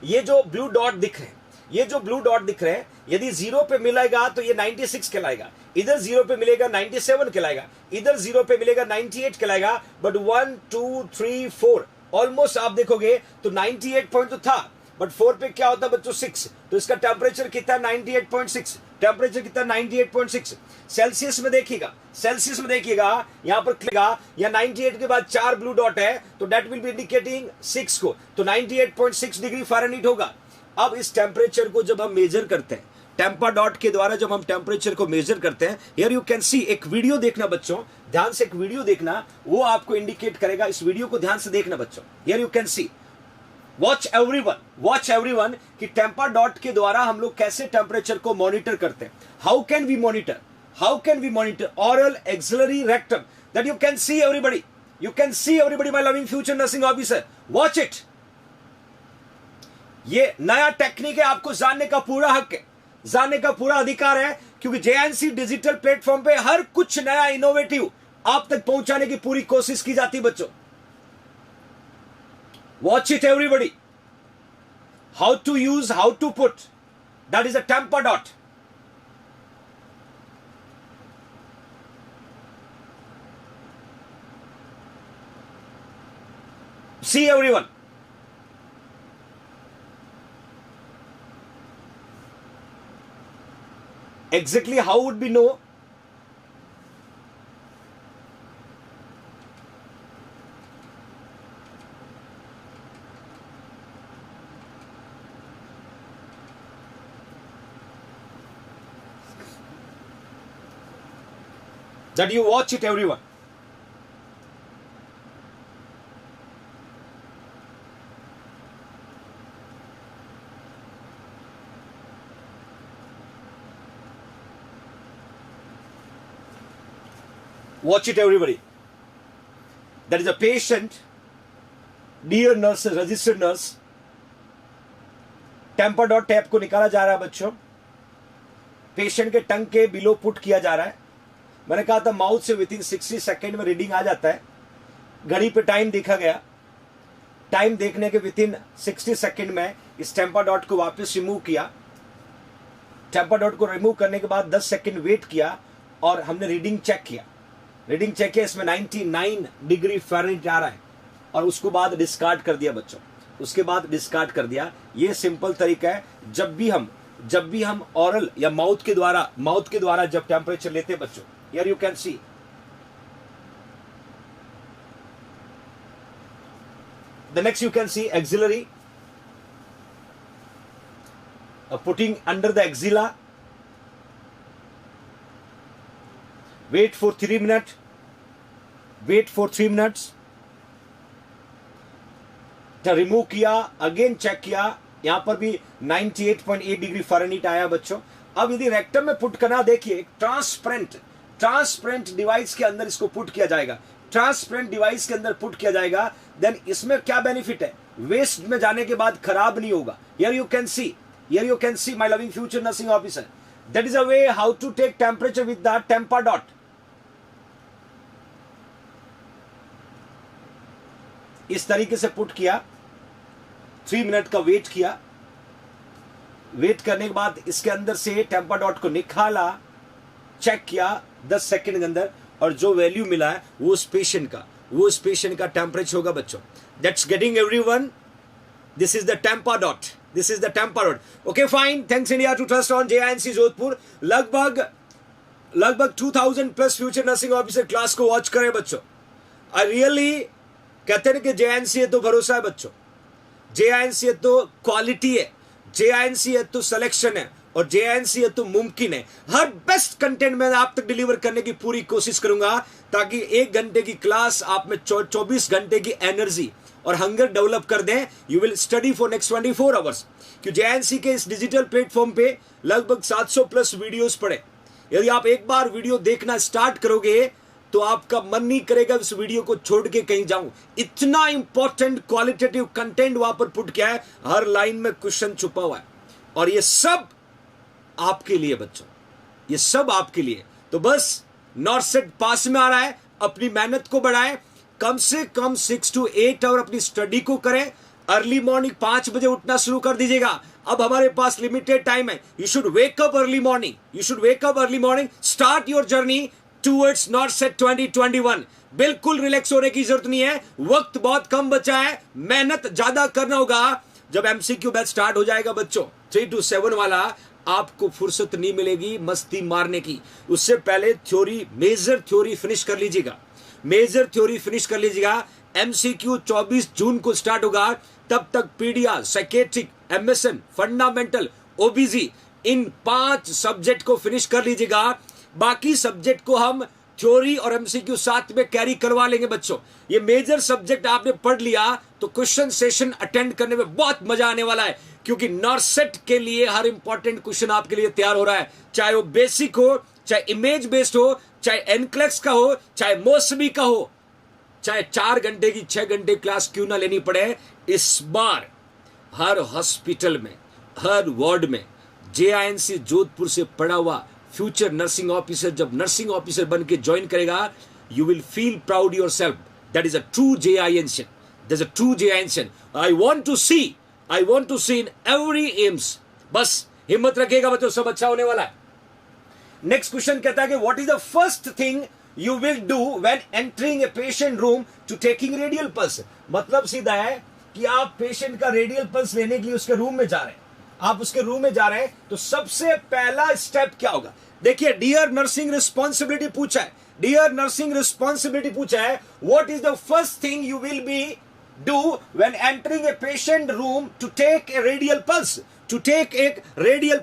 ये जो ब्लू डॉट दिख रहे हैं, ये जो ब्लू डॉट दिख रहे हैं, यदि 0 पे मिलेगा तो ये 96 कहलाएगा, इधर 0 पे मिलेगा 97 कहलाएगा, इधर 0 पे मिलेगा 98 कहलाएगा। बट 1 2 3 4 ऑलमोस्ट आप देखोगे तो 98 पॉइंट तो था, बट 4 पे क्या होता है बच्चों, 6, तो इसका टेम्परेचर कितना 98.6, टेम्परेचर कितना 98.6। सेल्सियस में देखिएगा, सेल्सियस में देखिएगा, यहां पर क्लिक या 98 के बाद 4 ब्लू डॉट है तो दैट विल बी इंडिकेटिंग 6 को, तो 98.6 डिग्री फ़ारेनहाइट होगा। अब इस टेम्परेचर को जब हम मेजर करते हैं टेम्पा डॉट के द्वारा, जब हम टेम्परेचर को मेजर करते हैं, हियर यू कैन सी, एक वीडियो देखना बच्चों, ध्यान से एक वीडियो देखना, वो आपको इंडिकेट करेगा। इस वीडियो को ध्यान से देखना बच्चों, here you can C, watch everyone कि टेम्पा डॉट के द्वारा हम लोग कैसे टेम्परेचर को मॉनिटर करते हैं। How can we monitor oral, axillary, rectum, that you can see everybody, my loving future nursing officer, watch it. ये नया टेक्निक है, आपको जानने का पूरा हक है, जानने का पूरा अधिकार है, क्योंकि जेएनसी डिजिटल प्लेटफॉर्म पे हर कुछ नया इनोवेटिव आप तक पहुंचाने की पूरी कोशिश की जाती है बच्चों। Watch it everybody. How to use, how to put. That is a Tampa dot. See everyone. Exactly how would we know? That you watch it everyone. Watch it everybody. That is a patient, dear nurse, registered nurse, Tampa dot tap को निकाला जा रहा है बच्चों, patient के टंग के below put किया जा रहा है। मैंने कहा था माउथ से विद इन 60 सेकेंड में रीडिंग आ जाता है। घड़ी पे टाइम देखा गया, टाइम देखने के विद इन 60 सेकेंड में इस टेम्पा डॉट को वापस रिमूव किया। टेम्पा डॉट को रिमूव करने के बाद 10 सेकेंड वेट किया और हमने रीडिंग चेक किया। इसमें 99 डिग्री फ़ारेनहाइट आ रहा है और उसको बाद डिस्कार्ड कर दिया बच्चों, उसके बाद डिस्कार्ड कर दिया। ये सिंपल तरीका है, जब भी हम ऑरल या माउथ के द्वारा जब टेम्परेचर लेते हैं बच्चों। Here you can see. The next you can see axillary, putting under the axilla. Wait for 3 minutes. तो रिमूव किया, अगेन चेक किया, यहां पर भी 98.8 डिग्री फ़ारेनहाइट आया बच्चों। अब यदि रेक्टम में पुट करना, देखिए ट्रांसपेरेंट डिवाइस के अंदर इसको पुट किया जाएगा, ट्रांसपेरेंट डिवाइस के अंदर पुट किया जाएगा, देन इसमें क्या बेनिफिट है, वेस्ट में जाने के बाद खराब नहीं होगा. Here you can see my loving future nursing officer, that is a way how to take temperature with the Tempadot. इस तरीके से पुट किया, 3 मिनट का वेट किया, वेट करने के बाद इसके अंदर से टेम्पाडॉट को निकाला, चेक किया 10 सेकंड के अंदर, और जो वैल्यू मिला है वो उस पेशेंट का टेम्परेचर होगा बच्चों. That's getting everyone, this is the Tempadot, okay fine. Thanks India to trust on JINC Jodhpur. लगभग 2000 plus future nursing officer class को वॉच करें बच्चों. आई रियली कहते हैं कि JINC है तो भरोसा है बच्चों, JINC है तो क्वालिटी है, JINC है तो सिलेक्शन है, और JINC है तो मुमकिन है. हर बेस्ट कंटेंट मैं आप तक डिलीवर करने की पूरी कोशिश करूंगा, ताकि 1 घंटे की क्लास आप में 24 घंटे की एनर्जी और हंगर डेवलप कर दें. You will study for next 24 hours. क्योंकि JINC के इस डिजिटल प्लेटफॉर्म पे लगभग 700 प्लस वीडियोस पड़े. यदि आप एक बार वीडियो देखना स्टार्ट करोगे तो आपका मन नहीं करेगा इस वीडियो को छोड़ के कहीं जाऊं. इतना इंपॉर्टेंट क्वालिटेटिव कंटेंट वहां पर पुट किया है, हर लाइन में क्वेश्चन छुपा हुआ है, और ये सब आपके लिए बच्चों, ये सब आपके लिए. तो बस नॉर्सेट पास में आ रहा है, अपनी मेहनत को बढ़ाएं, कम से कम 6 to 8 आवर अपनी स्टडी को करें. अर्ली मॉर्निंग 5 बजे उठना शुरू कर दीजिएगा. अब हमारे पास लिमिटेड टाइम है. You should wake up early morning, start your journey towards नॉर्सेट 2021. बिल्कुल रिलैक्स होने की जरूरत नहीं है, वक्त बहुत कम बचा है, मेहनत ज्यादा करना होगा. जब MCQ बैच स्टार्ट हो जाएगा बच्चों 3 to 7 वाला, आपको फुर्सत नहीं मिलेगी मस्ती मारने की. उससे पहले मेजर थ्योरी फिनिश कर लीजिएगा. MCQ 24 जून को स्टार्ट होगा. तब तक पीडिया, साइकेट्रिक, MSN, फंडामेंटल, OBG, इन 5 सब्जेक्ट को फिनिश कर लीजिएगा. बाकी सब्जेक्ट को हम थ्योरी और MCQ साथ में कैरी करवा लेंगे बच्चों. ये मेजर सब्जेक्ट आपने पढ़ लिया तो क्वेश्चन सेशन अटेंड करने में बहुत मजा आने वाला है, क्योंकि नॉर्सेट के लिए हर इंपॉर्टेंट क्वेश्चन आपके लिए तैयार हो रहा है. चाहे वो बेसिक हो, चाहे इमेज बेस्ड हो, चाहे NCLEX का हो, चाहे मौसमी का हो, चाहे 4 घंटे की 6 घंटे क्लास क्यों ना लेनी पड़े. इस बार हर हॉस्पिटल में, हर वार्ड में JINC जोधपुर से पढ़ा हुआ फ्यूचर नर्सिंग ऑफिसर जब नर्सिंग ऑफिसर बन के ज्वाइन करेगा, you will feel proud your self. That is a true JINC. I want to see in every AIIMS. बस हिम्मत रखिएगा बच्चों, सब अच्छा होने वाला है. नेक्स्ट क्वेश्चन कहता है कि what is the first thing you will do when entering a patient room to taking radial pulse. मतलब सीधा है कि आप पेशेंट का रेडियल पल्स लेने के लिए उसके रूम में जा रहे हैं. तो सबसे पहला स्टेप क्या होगा. देखिए, डियर नर्सिंग रिस्पॉन्सिबिलिटी पूछा है. What is the first thing you will be do when entering a patient room to take a radial pulse. Radial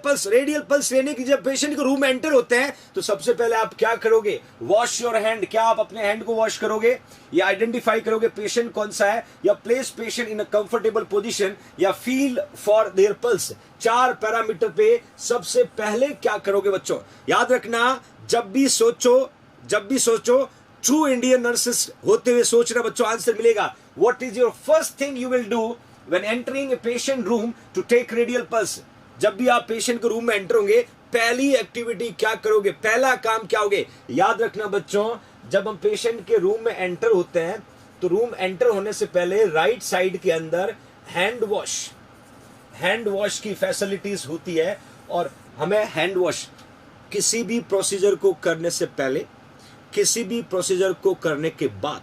pulse लेने की जब पेशेंट के रूम में एंटर होते हैं तो सबसे पहले आप क्या करोगे, वॉश योर हैंड. क्या आप अपने हैंड को वॉश करोगे, या आइडेंटिफाई करोगे पेशेंट कौन सा है, या place patient in a comfortable position, या feel for their pulse. 4 parameter पे सबसे पहले क्या करोगे बच्चों. याद रखना, जब भी सोचो ट्रू इंडियन नर्सेस होते हुए सोचना बच्चों, आंसर मिलेगा. What is your first thing you will do when entering a patient room to take radial pulse. जब भी आप पेशेंट के रूम में एंटर होंगे, पहली एक्टिविटी क्या करोगे, पहला काम क्या होगे. याद रखना बच्चों, जब हम पेशेंट के रूम में एंटर होते हैं तो रूम एंटर होने से पहले राइट साइड के अंदर हैंड वॉश की फैसिलिटीज होती है. और हमें हैंड वॉश किसी भी प्रोसीजर को करने से पहले, किसी भी प्रोसीजर को करने के बाद,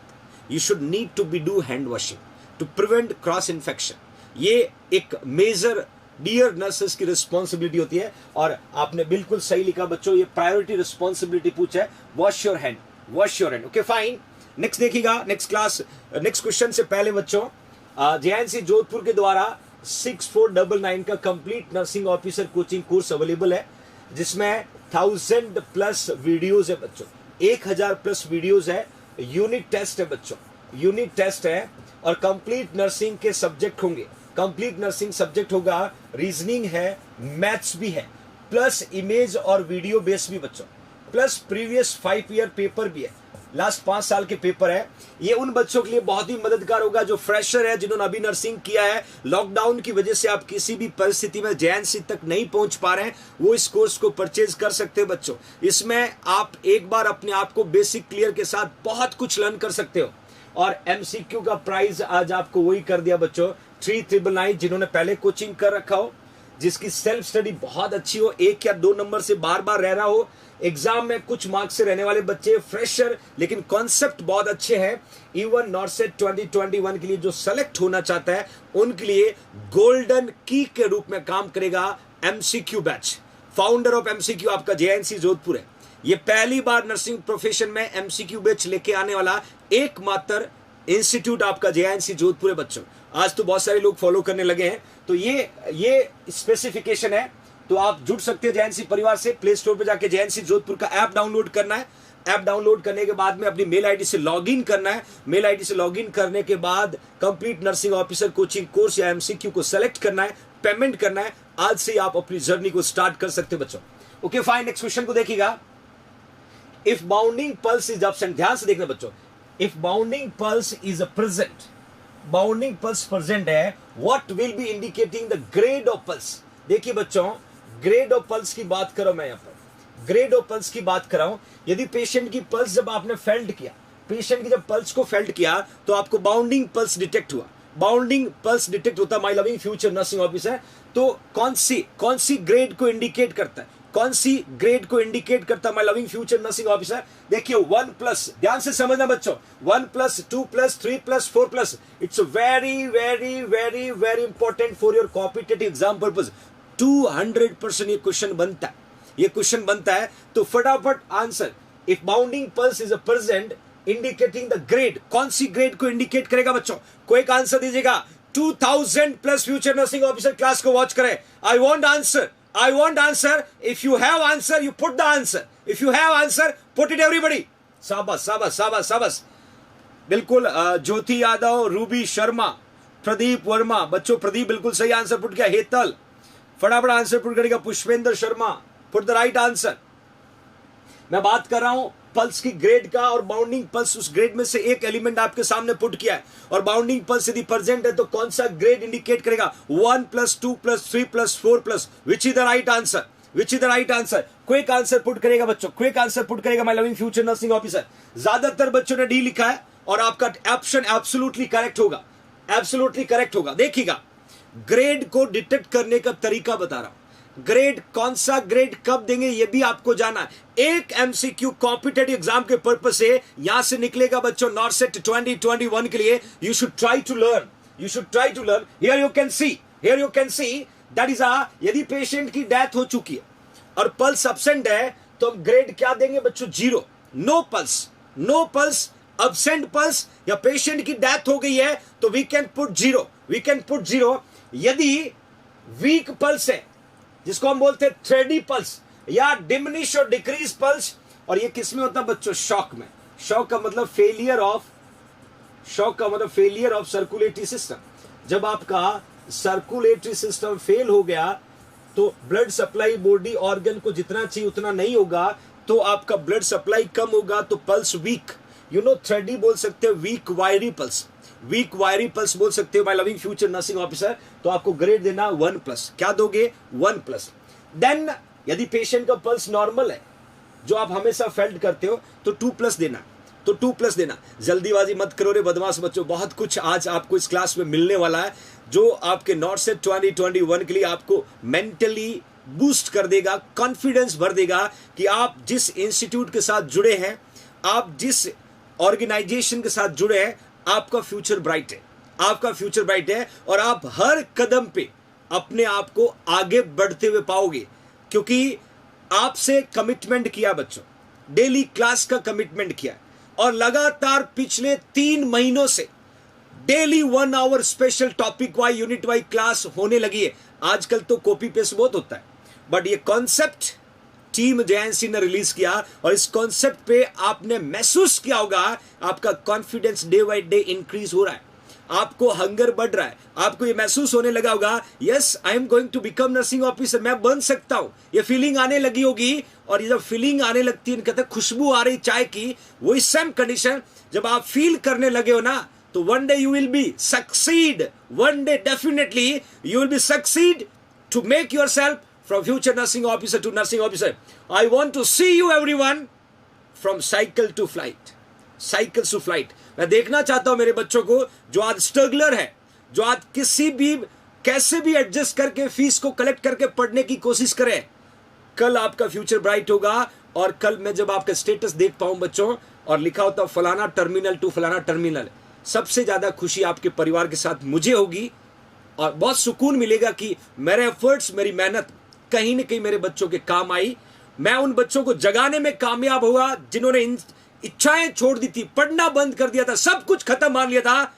you should need to be do hand washing to prevent cross infection. ये एक मेजर डियर नर्सेस की रिस्पॉन्सिबिलिटी होती है. और आपने बिल्कुल सही लिखा बच्चों, ये प्रायोरिटी रिस्पॉन्सिबिलिटी पूछा है. Wash your hand. Okay fine. Next देखिएगा, नेक्स्ट क्वेश्चन से पहले बच्चों, JINC जोधपुर के द्वारा 6499 का complete nursing officer coaching course available है, जिसमें 1000 प्लस वीडियोज है बच्चों, 1000 प्लस वीडियोज है. यूनिट टेस्ट है बच्चों, और कंप्लीट नर्सिंग के सब्जेक्ट होंगे. कंप्लीट नर्सिंग सब्जेक्ट होगा, रीजनिंग है, मैथ्स भी है. प्लस इमेज और वीडियो बेस भी बच्चों, प्लस प्रीवियस 5 ईयर पेपर भी है, लास्ट 5 साल के पेपर है। ये उन बच्चों के लिए बहुत ही मददगार होगा जो फ्रेशर है, जिन्होंने अभी नर्सिंग किया है, लॉकडाउन की वजह से आप किसी भी परिस्थिति में जेएनसी तक नहीं पहुंच पा रहे हैं, वो इस कोर्स को परचेज कर सकते हैं बच्चों। इसमें आप एक बार अपने आप को बेसिक क्लियर के साथ बहुत कुछ लर्न कर सकते हो। और एमसीक्यू का प्राइस आज आपको वही कर दिया बच्चों, 3999, जिन्होंने पहले कोचिंग कर रखा हो, जिसकी सेल्फ स्टडी बहुत अच्छी हो, 1 या 2 नंबर से बार बार रह रहा हो, एग्जाम में कुछ मार्क्स से रहने वाले बच्चे, फ्रेशर लेकिन कॉन्सेप्ट बहुत अच्छे हैं। इवन नॉर्सेट 2021 के लिए जो सेलेक्ट होना चाहता है उनके लिए गोल्डन की के रूप में काम करेगा MCQ batch. Founder of MCQ आपका जेएनसी जोधपुर है। ये पहली बार नर्सिंग प्रोफेशन में एमसीक्यू बैच लेके आने वाला एकमात्र इंस्टीट्यूट आपका जेएनसी जोधपुर है बच्चों। आज तो बहुत सारे लोग फॉलो करने लगे हैं, तो ये स्पेसिफिकेशन है। तो आप जुड़ सकते हैं जेएनसी परिवार से। प्ले स्टोर पे जाके जेएनसी जोधपुर का ऐप डाउनलोड करना है। ऐप डाउनलोड करने के बाद में अपनी मेल आईडी से लॉगिन करना है। मेल आईडी से लॉगिन करने के बाद complete nursing officer coaching course या एमसीक्यू को सेलेक्ट करना है, पेमेंट करना है। आज से आप अपनी जर्नी को स्टार्ट कर सकते हैं बच्चों। ओके फाइन, नेक्स्ट क्वेश्चन को देखिएगा। If bounding pulse is absent, ध्यान से देखना बच्चों, if bounding pulse is a present, bounding pulse present है, what will be indicating the grade of pulse. देखिए बच्चों, ग्रेड ऑफ पल्स की बात करो, मैं यहां पर ग्रेड ऑफ पल्स की बात कर रहा हूं। यदि पेशेंट की पल्स जब आपने फेल्ट किया, पेशेंट की जब पल्स को फेल्ट किया तो आपको बाउंडिंग पल्स डिटेक्ट हुआ। बाउंडिंग पल्स डिटेक्ट होता my loving future nursing officer, तो कौन सी ग्रेड को इंडिकेट करता है, कौन सी ग्रेड को इंडिकेट करता है my loving future nursing officer. देखिए 1+, ध्यान से समझना बच्चों, 1+, 2+, 3+, 4+, it's very very very very important for your competitive exam purpose. 200% ये क्वेश्चन बनता है, ये क्वेश्चन बनता है, तो फटाफट answer. If bounding pulse is a present indicating the grade, कौन सी ग्रेड को इंडिकेट करेगा बच्चों? कोई एक आंसर दीजिएगा। 2000+ फ्यूचर नर्सिंग ऑफिसर क्लास को वॉच करें। I want answer, I want answer. If you have answer, you put the answer. If you have answer, put it everybody. शाबाश शाबाश शाबाश शाबाश। बिल्कुल ज्योति यादव, रूबी शर्मा, प्रदीप वर्मा, बच्चों प्रदीप बिल्कुल सही आंसर पुट किया। हेतल फटाफट आंसर पुट करेगा। Pushpendra Sharma put the right answer. मैं बात कर रहा हूं पल्स की ग्रेड का, और बाउंडिंग पल्स उस ग्रेड में से एक एलिमेंट आपके सामने पुट किया है, और बाउंडिंग पल्स यदि प्रेजेंट है तो कौन सा ग्रेड इंडिकेट करेगा? 1+, 2+, 3+, 4+, which is the right answer? Which is the right answer? Quick answer put करेगा बच्चों, क्विक आंसर पुट करेगा my loving future nursing officer. ज्यादातर बच्चों ने डी लिखा है और आपका ऑप्शन एब्सोल्युटली करेक्ट होगा, एब्सोल्युटली करेक्ट होगा। देखिएगा, ग्रेड को डिटेक्ट करने का तरीका बता रहा हूं। ग्रेड, कौन सा ग्रेड कब देंगे ये भी आपको जाना है। एक एमसीक्यू कॉम्पिटिटिव एग्जाम के पर्पज से यहां से निकलेगा बच्चों नॉर्सेट 2021 के लिए। You should try to learn, you should try to learn. Here you can see, here you can see that is यदि पेशेंट की डेथ हो चुकी है और पल्स एब्सेंट है तो हम ग्रेड क्या देंगे बच्चों? 0, no pulse, no pulse, absent pulse, या पेशेंट की डेथ हो गई है तो we can put 0, we can put 0। यदि वीक पल्स है, जिसको हम बोलते हैं थ्रेडी पल्स या डिमिनिश और डिक्रीज पल्स, और ये किस में होता है बच्चों? शॉक में। शॉक का मतलब फेलियर ऑफ, शॉक का मतलब फेलियर ऑफ सर्कुलेटरी सिस्टम। जब आपका सर्कुलेटरी सिस्टम फेल हो गया तो ब्लड सप्लाई बॉडी ऑर्गन को जितना चाहिए उतना नहीं होगा, तो आपका ब्लड सप्लाई कम होगा, तो पल्स वीक, यू नो थ्रेडी बोल सकते हो, वीक वायरी पल्स, वीक वायरी पल्स बोल सकते हो my loving future nursing officer. तो आपको ग्रेड देना 1+, क्या दोगे? 1+। देन यदि पेशेंट का पल्स नॉर्मल है, जो आप हमेशा फेल्ट करते हो, तो 2+ देना, तो 2+ देना। जल्दीबाजी मत करो रे बदमाश बच्चों, बहुत कुछ आज आपको इस क्लास में मिलने वाला है जो आपके नॉर्सेट 2021 के लिए आपको मेंटली बूस्ट कर देगा, कॉन्फिडेंस भर देगा कि आप जिस इंस्टीट्यूट के साथ जुड़े हैं, आप जिस ऑर्गेनाइजेशन के साथ जुड़े हैं, आपका फ्यूचर ब्राइट है, आपका फ्यूचर ब्राइट है, और आप हर कदम पे अपने आप को आगे बढ़ते हुए पाओगे, क्योंकि आपसे कमिटमेंट किया बच्चों, डेली क्लास का कमिटमेंट किया, और लगातार पिछले 3 महीनों से daily 1 hour special topic wise unit wise class होने लगी है। आजकल तो कॉपी पेस्ट बहुत होता है, बट ये कॉन्सेप्ट टीम जेएनसी ने रिलीज किया, और इस कॉन्सेप्ट पे आपने महसूस किया होगा आपका confidence day by day increase हो रहा है। आपको हंगर बढ़ रहा है, आपको ये महसूस होने लगा होगा, yes I am going to become nursing officer, मैं बन सकता हूं, ये फीलिंग आने लगी होगी। और ये जब फीलिंग आने लगती है, कहते हैं खुशबू आ रही चाय की, वही सेम कंडीशन जब आप फील करने लगे हो ना, तो one day you will B succeed, one day definitely you will B succeed to make yourself from future nursing officer to nursing officer. I want to see you everyone from cycle to flight. Cycles to flight. मैं देखना चाहता हूं मेरे बच्चों को जो आज struggler है, जो आज किसी भी कैसे भी एडजस्ट करके फीस को कलेक्ट करके पढ़ने की कोशिश करें, कल आपका फ्यूचर ब्राइट होगा। और कल मैं जब आपका स्टेटस देख पाऊं बच्चों और लिखा होता फलाना टर्मिनल टू फलाना टर्मिनल, सबसे ज्यादा खुशी आपके परिवार के साथ मुझे होगी और बहुत सुकून मिलेगा कि मेरे एफर्ट्स, मेरी मेहनत कहीं न कहीं मेरे बच्चों के काम आई। मैं उन बच्चों को जगाने में कामयाब हुआ जिन्होंने इच्छाएं छोड़ दी थी, पढ़ना बंद कर दिया था, सब कुछ खत्म मान लिया था।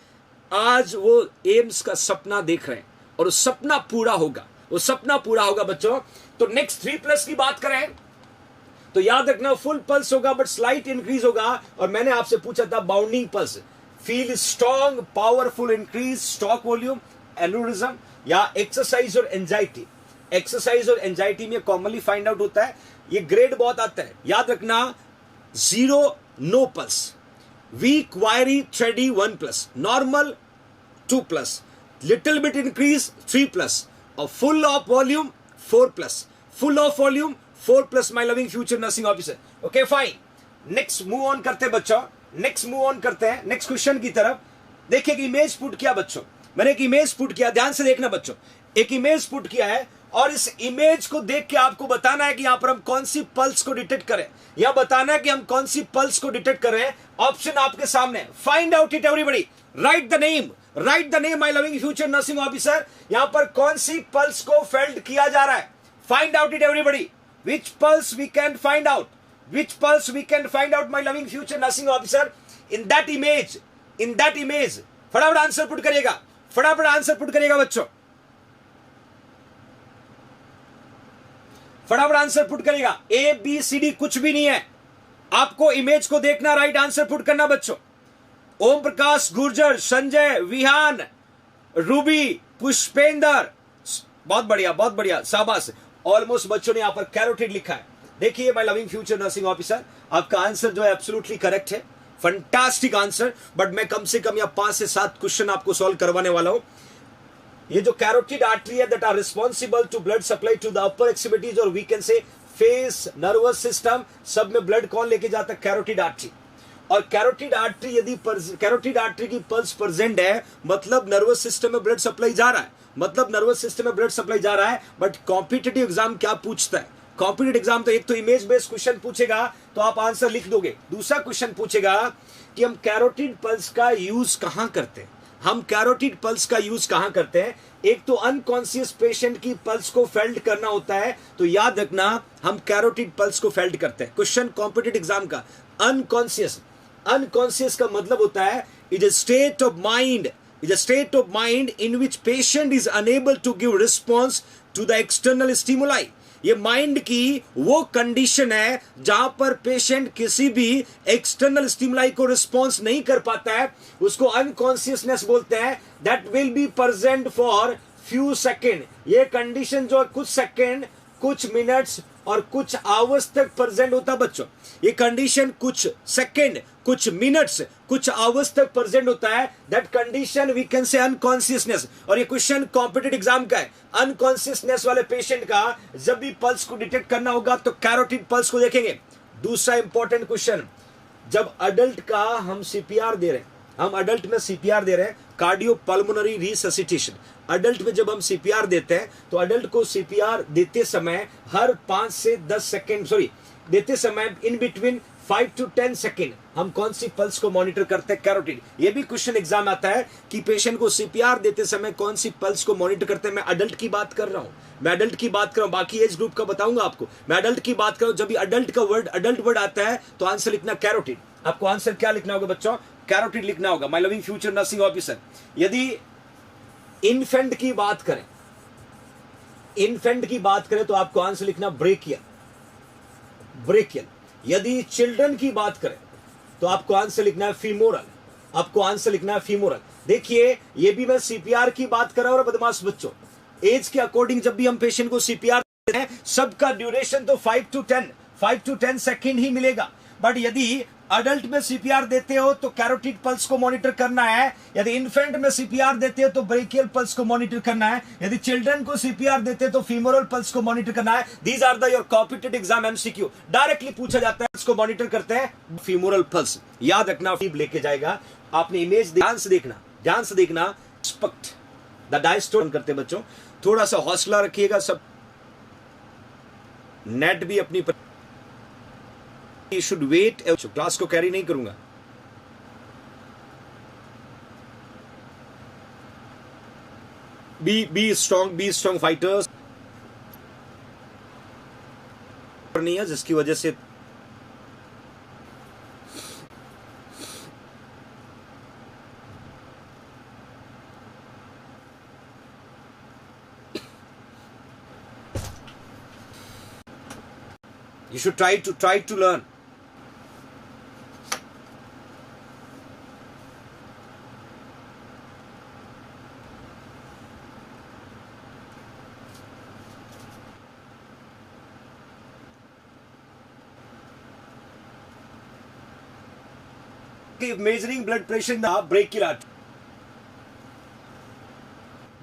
आज वो एम्स का सपना देख रहे हैं और वो सपना पूरा होगा, वो सपना पूरा होगा बच्चों। तो नेक्स्ट 3+ की बात करें तो याद रखना फुल पल्स होगा बट स्लाइट इंक्रीज होगा। और मैंने आपसे पूछा था bounding pulse, feel strong powerful increase stroke volume aneurysm या एक्सरसाइज और एंजाइटी। एक्सरसाइज और एंजाइटी में कॉमनली फाइंड आउट होता है, ये ग्रेड बहुत आता है, याद रखना 0 नो पल्स, वीक वायरी थ्रेडी 1+, नॉर्मल 2+, लिटिल बिट इंक्रीज 3+, और full of volume 4+, full of volume 4+, my loving future nursing officer. Okay fine, next move on करते हैं बच्चों, नेक्स्ट मूव ऑन करते हैं नेक्स्ट क्वेश्चन की तरफ। देखिए कि इमेज पुट किया बच्चों, मैंने एक इमेज पुट किया, ध्यान से देखना बच्चों, एक इमेज पुट किया है और इस इमेज को देख के आपको बताना है कि यहां पर हम कौन सी पल्स को डिटेक्ट करें, या बताना है कि हम कौन सी पल्स को डिटेक्ट कर रहे हैं। ऑप्शन आपके सामने, find out it everybody, right the name, right the name my loving future nursing officer. यहां पर कौन सी पल्स को फेल्ड किया जा रहा है, find out it everybody, which pulse we can find out, which pulse we can find out my loving future nursing officer in that image, in that image. फटाफट answer put करिएगा, फटाफट answer put करिएगा बच्चों, फटाफट answer put करिएगा। A B C D कुछ भी नहीं है, आपको इमेज को देखना, राइट आंसर पुट करना बच्चों। ओम प्रकाश, गुर्जर, संजय, विहान, रूबी, पुष्पेंदर, बहुत बढ़िया बहुत बढ़िया, शाबाश। ऑलमोस्ट बच्चों ने यहां पर कैरोटिड लिखा है। देखिए my loving future nursing officer, आपका आंसर जो है एब्सोल्युटली करेक्ट है, फंटास्टिक आंसर। बट मैं कम से कम या 5 से 7 क्वेश्चन आपको सॉल्व करवाने वाला हूं। ये जो कैरोटिड आर्टरी है that are responsible to blood supply to the upper extremities और we can say face, nervous system, सब में ब्लड कौन लेके जाता है, कैरोटिड आर्टरी। और कैरोटिड आर्टरी यदि कैरोटिड आर्टरी की पल्स प्रेजेंट है मतलब नर्वस सिस्टम में ब्लड सप्लाई जा रहा है, मतलब नर्वस सिस्टम में ब्लड सप्लाई जा रहा है। बट कॉम्पिटिटिव एग्जाम क्या पूछता है, कॉम्पिटिटिव एग्जाम तो एक तो इमेज बेस्ड क्वेश्चन पूछेगा तो आप आंसर लिख दोगे, दूसरा क्वेश्चन पूछेगा कि हम कैरोटिड पल्स का यूज कहां करते हैं, हम कैरोटिड पल्स का यूज कहां करते हैं। एक तो अनकॉन्शियस पेशेंट की पल्स को फेल्ड करना होता है, तो याद रखना हम कैरोटिड पल्स को फेल्ड करते हैं। क्वेश्चन कॉम्पिटिटिव एग्जाम का, अनकॉन्शियस, अनकॉन्शियस का मतलब होता है it is state of mind, is a state of mind in which patient is unable to give response to the external stimuli। ये माइंड की वो कंडीशन है जहां पर पेशेंट किसी भी एक्सटर्नल स्टिमुलाई को रिस्पॉन्स नहीं कर पाता है, उसको अनकॉन्शियसनेस बोलते हैं। That will be present for few second, ये कंडीशन जो कुछ सेकेंड, कुछ मिनट्स और कुछ आवर्स तक प्रेजेंट होता है बच्चों। ये कंडीशन कुछ सेकेंड, कुछ मिनट्स, कुछ आवर्स तक प्रेजेंट होता है। That condition we can say unconsciousness. और ये क्वेश्चन कॉम्पिटिटिव एग्जाम का है। अनकॉन्शियसनेस वाले पेशेंट का जब भी पल्स को डिटेक्ट करना होगा तो कैरोटिड पल्स को देखेंगे। दूसरा इंपॉर्टेंट क्वेश्चन, जब अडल्ट का हम सीपीआर दे रहे हैं, हम अडल्ट में सीपीआर दे रहे हैं, कार्डियो पल्मोनरी रिससिटेशन। अडल्ट में जब हम सीपीआर देते हैं तो अडल्ट को सीपीआर देते समय हर 5 से 10 सेकेंड, देते समय इन बिटवीन 5 to 10 सेकेंड हम कौन सी पल्स को मॉनिटर करते हैं, कैरोटिड। ये भी क्वेश्चन एग्जाम आता है कि पेशेंट को सीपीआर देते समय कौन सी पल्स को मॉनिटर करते हैं। मैं अडल्ट की बात कर रहा हूं, मैं अडल्ट की बात कर रहा हूं, बाकी एज ग्रुप का बताऊंगा आपको। मैं अडल्ट की बात कर रहा हूं। जब भी अडल्ट वर्ड आता है तो आंसर लिखना कैरोटिड। आपको आंसर क्या लिखना होगा बच्चों, कैरोटिड लिखना होगा। My loving future nursing officer. यदि इन्फेंट की बात करें, इन्फेंट की बात करें तो आपको आंसर लिखना ब्रेकियल, ब्रेकियल। यदि चिल्ड्रन की बात करें तो आपको आंसर लिखना है फीमोरल। आपको आंसर लिखना है फीमोरल। देखिए ये भी मैं सीपीआर की बात कर रहा हूं। बदमाश बच्चों, एज के अकॉर्डिंग जब भी हम पेशेंट को सीपीआर देते हैं, सबका ड्यूरेशन तो 5 to 10 सेकेंड ही मिलेगा। बट यदि अडल्ट में सीपीआर देते हो तो कैरोटिड पल्स को मॉनिटर करना है। यदि इन्फेंट में सीपीआर देते हो तो ब्रेकियल पल्स को मॉनिटर करना है। यदि चिल्ड्रन को सीपीआर देते हो तो फीमोरल पल्स को मॉनिटर करना है। These are the your competitive exam MCQ, directly पूछा जाता है। इसको मॉनिटर करते हैं फीमोरल पल्स, याद रखना, लेके जाएगा। आपने इमेज ध्यान से देखना, ध्यान से देखना। एक्सपेक्ट द डायस्टोन करते बच्चों, थोड़ा सा हौसला रखिएगा। सब नेट भी अपनी You should wait। क्लास को कैरी नहीं करूंगा। बी स्ट्रॉन्ग फाइटर्स नहीं है, जिसकी वजह से you should try to learn। Measuring blood pressure ना ब्रेकियल आर्टरी,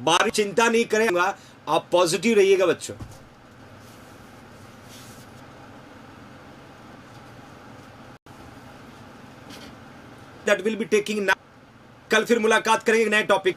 बारी चिंता नहीं करेगा। आप पॉजिटिव रहिएगा बच्चों। That will be taking. कल फिर मुलाकात करेंगे नए टॉपिक।